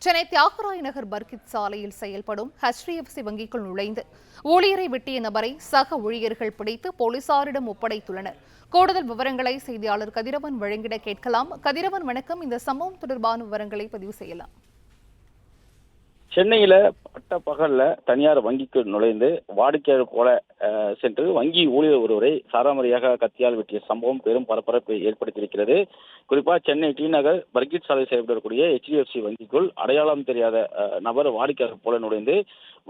சென்னை தியாகராய நகர் பர்கித் சாலையில் செயல்படும் HDFC வங்கிக்குள் நுழைந்து ஊழியரை வெட்டிய நபரை சக ஊழியர்கள் பிடித்து போலீசாரிடம் ஒப்படைத்துள்ளனர். கூடுதல் விவரங்களை செய்தியாளர் கதிரவன் வழங்கிட கேட்கலாம். கதிரவன், வணக்கம். இந்த சம்பவம் தொடர்பான விவரங்களை பதிவு செய்யலாம். சென்னையில பட்ட பகல்ல தனியார் வங்கிக்கு நுழைந்து வாடிக்கையாளர் போல சென்று வங்கி ஊழியர் ஒருவரை சாராமரியாக கத்தியால் வெட்டிய சம்பவம் பெரும் பரபரப்பை ஏற்படுத்தியிருக்கிறது. குறிப்பா சென்னை டி நகர் பர்கித் சாலை செயல்படக்கூடிய HDFC வங்கிக்குள் அடையாளம் தெரியாத நபர் வாடிக்கையாளர் போல நுழைந்து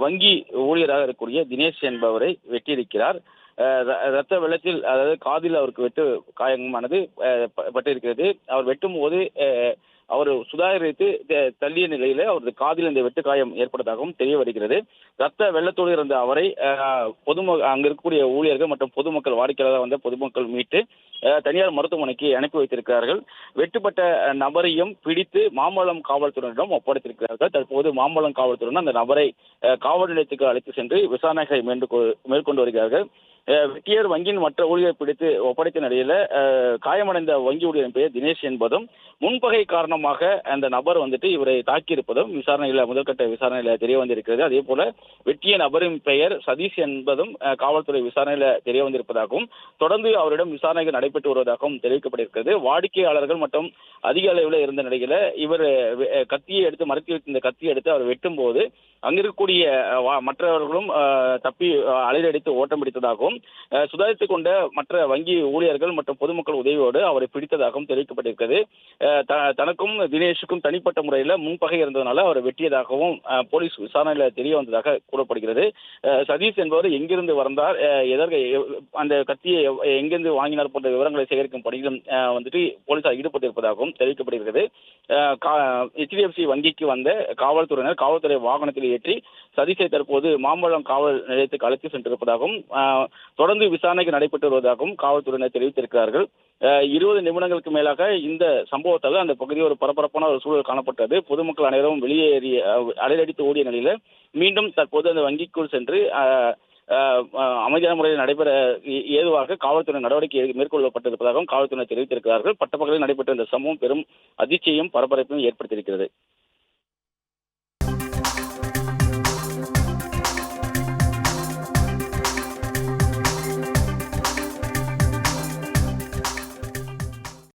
வங்கி ஊழியராக இருக்கக்கூடிய தினேஷ் என்பவரை வெட்டியிருக்கிறார். ரத்த வெள்ளத்தில், அதாவது காதில் அவருக்கு வெட்டு காயமானது பட்டிருக்கிறது. அவர் வெட்டும் போது அவர் சுதாகரித்து தள்ளிய நிலையில அவரது காதில் இந்த வெட்டு காயம் ஏற்பட்டதாகவும் தெரிய வருகிறது. ரத்த வெள்ளத்தோடு இருந்த அவரை அங்க இருக்கக்கூடிய ஊழியர்கள் மற்றும் பொதுமக்கள், வாடிக்கையாளராக வந்த பொதுமக்கள் மீட்டு தனியார் மருத்துவமனைக்கு அனுப்பி வைத்திருக்கிறார்கள். வெட்டுப்பட்ட நபரையும் பிடித்து மாம்பழம் காவல்துறையினரிடம் ஒப்படைத்திருக்கிறார்கள். தற்போது மாம்பழம் காவல்துறையினர் அந்த நபரை காவல் நிலையத்துக்கு அழைத்து சென்று விசாரணைகளை மேற்கொண்டு வருகிறார்கள். வெட்டியர் வங்கியின் மற்ற ஊழியர் பிடித்து ஒப்படைத்த நிலையில காயமடைந்த வங்கி ஊழியரின் பெயர் தினேஷ் என்பதும், முன்பகை காரணமாக அந்த நபர் இவரை தாக்கியிருப்பதும் முதற்கட்ட விசாரணையில தெரிய வந்திருக்கிறது. அதே போல வெட்டிய நபரின் பெயர் சதீஷ் என்பதும் காவல்துறை விசாரணையில தெரிய வந்திருப்பதாகவும், தொடர்ந்து அவரிடம் விசாரணைகள் நடைபெற்று வருவதாகவும் தெரிவிக்கப்பட்டிருக்கிறது. வாடிக்கையாளர்கள் மற்றும் அதிக அளவில் இருந்த நிலையில இவர் கத்தியை எடுத்து மறைத்து வைத்திருந்த கத்தியை எடுத்து அவர் வெட்டும் போது அங்கிருக்கக்கூடிய மற்றவர்களும் தப்பி அலையடித்து ஓட்டம் பிடித்ததாகவும், சுதாரித்துக் கொண்ட மற்ற வங்கி ஊழியர்கள் மற்றும் பொதுமக்கள் உதவியோடு அவரை பிடித்ததாகவும் தெரிவிக்கப்பட்டிருக்கிறது. தனக்கும் தினேஷுக்கும் தனிப்பட்ட முறையில் முன்பகை இருந்ததனால அவரை வெட்டியதாகவும் போலீஸ் விசாரணையில தெரிய வந்ததாக கூறப்படுகிறது. சதீஷ் என்பவர் எங்கிருந்து வந்தார், அந்த கத்தியை எங்கிருந்து வாங்கினார் போன்ற விவரங்களை சேகரிக்கும் பணியிலும் போலீசார் ஈடுபட்டிருப்பதாகவும் தெரிவிக்கப்படுகிறது. HDFC வங்கிக்கு வந்த காவல்துறை வாகனத்தில் ஏற்றி சதீஷை தற்போது மாம்பழம் காவல் நிலையத்துக்கு அழைத்து சென்றிருப்பதாகவும், தொடர்ந்து விசாரணைக்கு நடைபெற்று வருவதாகவும் காவல்துறையினர் தெரிவித்திருக்கிறார்கள். 20 நிமிடங்களுக்கு மேலாக இந்த சம்பவத்தால் அந்த பகுதியில் ஒரு பரபரப்பான ஒரு சூழல் காணப்பட்டது. பொதுமக்கள் அனைவரும் வெளியேறி அலையடித்து ஓடிய நிலையில மீண்டும் தற்போது அந்த வங்கிக்குள் சென்று அமைதியான முறையில் நடைபெற ஏதுவாக காவல்துறை நடவடிக்கை மேற்கொள்ளப்பட்டிருப்பதாகவும் காவல்துறையினர் தெரிவித்திருக்கிறார்கள். பட்டப்பகலில் நடைபெற்ற இந்த சம்பவம் பெரும் அதிர்ச்சியையும் பரபரப்பையும் ஏற்படுத்தியிருக்கிறது.